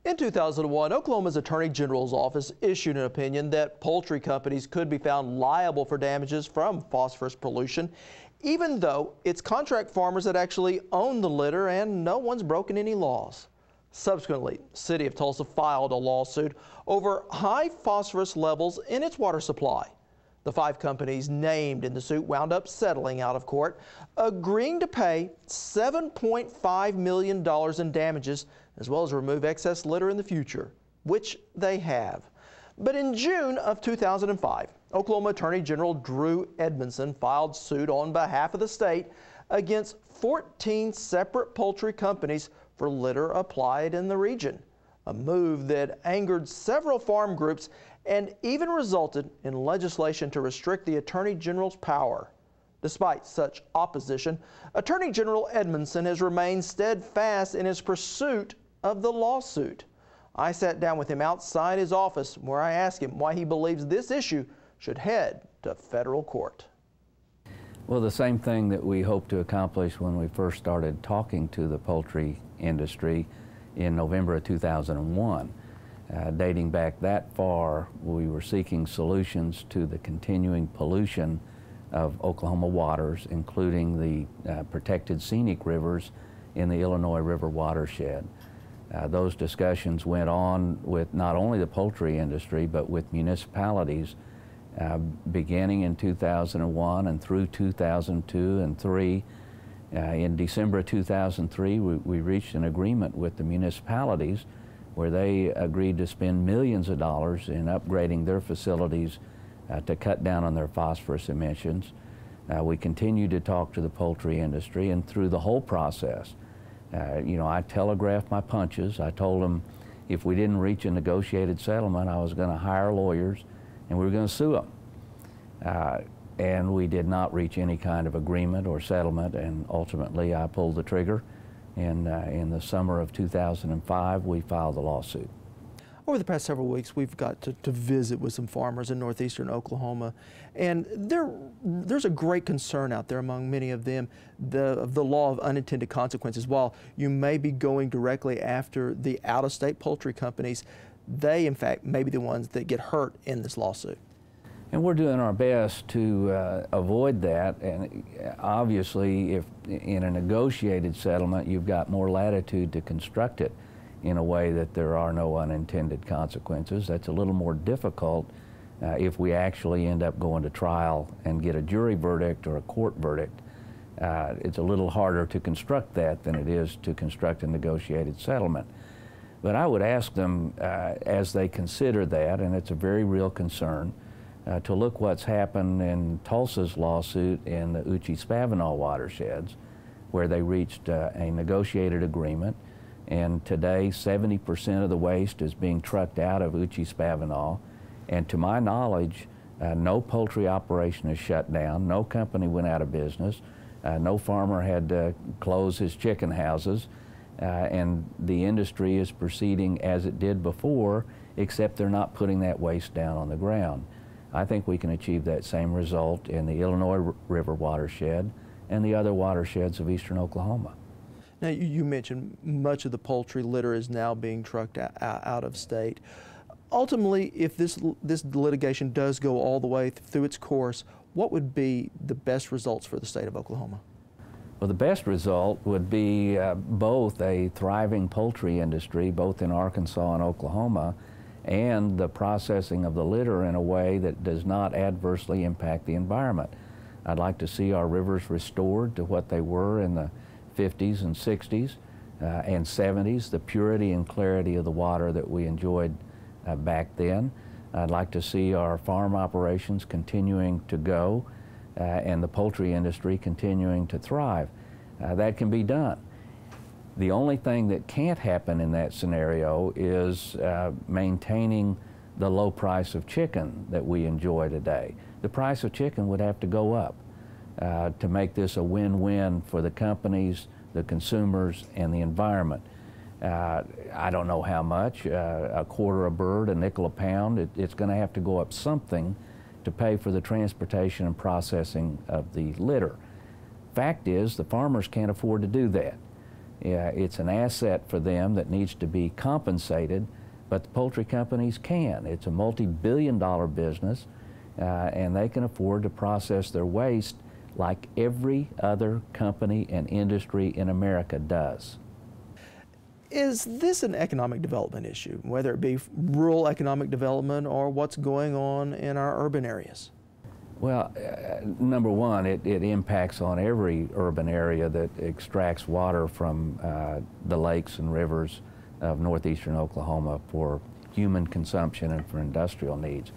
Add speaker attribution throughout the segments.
Speaker 1: In 2001, Oklahoma's Attorney General's office issued an opinion that poultry companies could be found liable for damages from phosphorus pollution, even though it's contract farmers that actually own the litter and no one's broken any laws. Subsequently, the City of Tulsa filed a lawsuit over high phosphorus levels in its water supply. The 5 companies named in the suit wound up settling out of court, agreeing to pay $7.5 million in damages, as well as remove excess litter in the future, which they have. But in June of 2005, Oklahoma Attorney General Drew Edmondson filed suit on behalf of the state against 14 separate poultry companies for litter applied in the region, a move that angered several farm groups and even resulted in legislation to restrict the Attorney General's power. Despite such opposition, Attorney General Edmondson has remained steadfast in his pursuit of the lawsuit. I sat down with him outside his office where I asked him why he believes this issue should head to federal court.
Speaker 2: Well, the same thing that we hoped to accomplish when we first started talking to the poultry industry in November of 2001. Dating back that far, we were seeking solutions to the continuing pollution of Oklahoma waters, including the protected scenic rivers in the Illinois River watershed. Those discussions went on with not only the poultry industry, but with municipalities beginning in 2001 and through 2002 and 3. In December of 2003, we reached an agreement with the municipalities where they agreed to spend millions of dollars in upgrading their facilities to cut down on their phosphorus emissions. We continued to talk to the poultry industry, and through the whole process, I telegraphed my punches. I told them if we didn't reach a negotiated settlement, I was going to hire lawyers and we were going to sue them. And we did not reach any kind of agreement or settlement, and ultimately I pulled the trigger. And in the summer of 2005, we filed the lawsuit.
Speaker 1: Over the past several weeks, we've got to visit with some farmers in northeastern Oklahoma, and there's a great concern out there among many of them of the law of unintended consequences. While you may be going directly after the out-of-state poultry companies, they, in fact, may be the ones that get hurt in this lawsuit.
Speaker 2: And we're doing our best to avoid that. And obviously, if in a negotiated settlement, you've got more latitude to construct it in a way that there are no unintended consequences. That's a little more difficult if we actually end up going to trial and get a jury verdict or a court verdict. It's a little harder to construct that than it is to construct a negotiated settlement. But I would ask them, as they consider that, and it's a very real concern, to look what's happened in Tulsa's lawsuit in the Uchee-Spavinaw watersheds, where they reached a negotiated agreement, and today 70% of the waste is being trucked out of Uchee-Spavinaw, and to my knowledge, no poultry operation is shut down, no company went out of business, no farmer had to close his chicken houses, and the industry is proceeding as it did before, except they're not putting that waste down on the ground. I think we can achieve that same result in the Illinois River watershed and the other watersheds of eastern Oklahoma.
Speaker 1: Now, you mentioned much of the poultry litter is now being trucked out of state. Ultimately, if this litigation does go all the way through its course, what would be the best results for the state of Oklahoma?
Speaker 2: Well, the best result would be both a thriving poultry industry, both in Arkansas and Oklahoma, and the processing of the litter in a way that does not adversely impact the environment. I'd like to see our rivers restored to what they were in the 50s and 60s and 70s, the purity and clarity of the water that we enjoyed back then. I'd like to see our farm operations continuing to go and the poultry industry continuing to thrive. That can be done. The only thing that can't happen in that scenario is maintaining the low price of chicken that we enjoy today. The price of chicken would have to go up to make this a win-win for the companies, the consumers, and the environment. I don't know how much, a quarter a bird, a nickel a pound. It's going to have to go up something to pay for the transportation and processing of the litter. Fact is, the farmers can't afford to do that. It's an asset for them that needs to be compensated, but the poultry companies can. It's a multi-billion-dollar business, and they can afford to process their waste like every other company and industry in America does.
Speaker 1: Is this an economic development issue, whether it be rural economic development or what's going on in our urban areas?
Speaker 2: Well, number one, it impacts on every urban area that extracts water from the lakes and rivers of northeastern Oklahoma for human consumption and for industrial needs.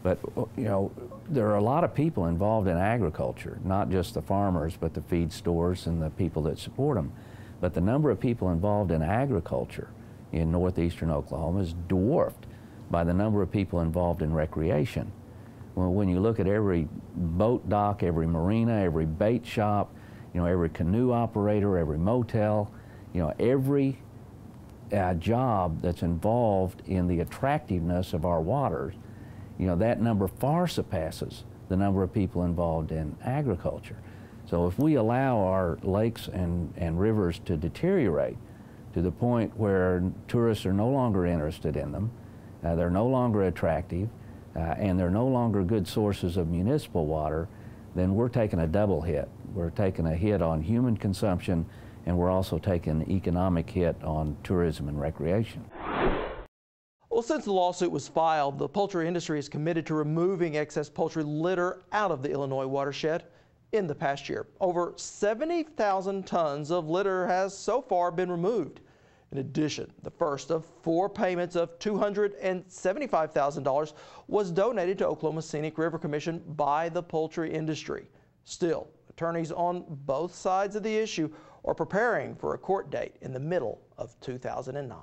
Speaker 2: But, you know, there are a lot of people involved in agriculture, not just the farmers, but the feed stores and the people that support them. But the number of people involved in agriculture in northeastern Oklahoma is dwarfed by the number of people involved in recreation. Well, when you look at every boat dock, every marina, every bait shop, you know, every canoe operator, every motel, you know, every job that's involved in the attractiveness of our waters, you know, that number far surpasses the number of people involved in agriculture. So if we allow our lakes and rivers to deteriorate to the point where tourists are no longer interested in them, they're no longer attractive, and they're no longer good sources of municipal water, then we're taking a double hit. We're taking a hit on human consumption, and we're also taking an economic hit on tourism and recreation.
Speaker 1: Well, since the lawsuit was filed, the poultry industry is committed to removing excess poultry litter out of the Illinois watershed. In the past year, over 70,000 tons of litter has so far been removed. In addition, the first of 4 payments of $275,000 was donated to Oklahoma Scenic River Commission by the poultry industry. Still, attorneys on both sides of the issue are preparing for a court date in the middle of 2009.